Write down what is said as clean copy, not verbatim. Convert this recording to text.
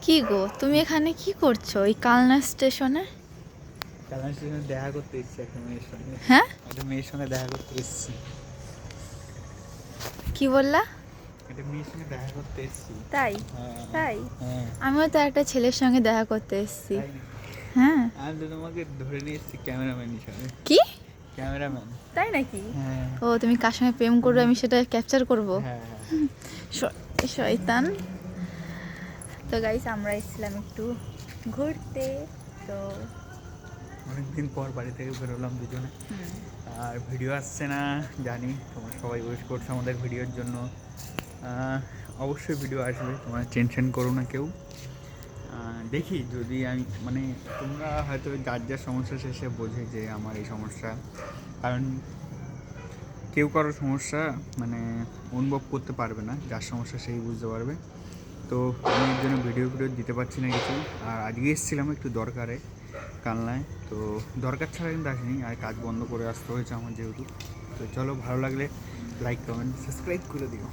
কি গো, তুমি এখানে কি করছো ওই কালনা স্টেশনে? কালনা স্টেশনে দেখা করতে এসেছি একটা মেয়ের সঙ্গে। হ্যাঁ, একটা মেয়ের সঙ্গে দেখা করতে এসেছি। কি বললা? একটা মেয়ের সঙ্গে দেখা করতে এসেছি। তাই? হ্যাঁ তাই? হ্যাঁ। আমিও তো একটা ছেলের সঙ্গে দেখা করতে এসেছি। তাই নাকি? হ্যাঁ। আমি তো তোমাকে ধরে নিয়ে এসেছি ক্যামেরাম্যান হিসাবে। কি? ক্যামেরাম্যান। তাই নাকি? হ্যাঁ ও, তুমি কার সঙ্গে প্রেম করবে আমি সেটা ক্যাপচার করব? হ্যাঁ হ্যাঁ। শয়তান। তো গাইস, আমরা এসেছিলাম একটু ঘুরতে। তো অনেকদিন পর বাড়ি থেকে বেরোলাম দুজনে। আর ভিডিও আসছে না জানি, তোমরা সবাই ওয়েট করছো আমাদের ভিডিওর জন্য। অবশ্যই ভিডিও আসবে, তোমরা টেনশন করো না কেউ। দেখি যদি আমি মানে তোমরা হয়তো যার যার সমস্যা শেষে বোঝে যে আমার এই সমস্যা, কারণ কেউ কারো সমস্যা মানে অনুভব করতে পারবে না, যার সমস্যা সেই বুঝতে পারবে। তো আমি এর জন্য ভিডিও দিতে পারছি না কিছু। আর আজকে এসেছিলাম একটু দরকারে কালনায়, তো দরকার ছাড়া কিন্তু আসিনি, আর কাজ বন্ধ করে আসতে হয়েছে আমার যেহেতু। তো চলো, ভালো লাগলে লাইক কমেন্ট সাবস্ক্রাইব করে দিও।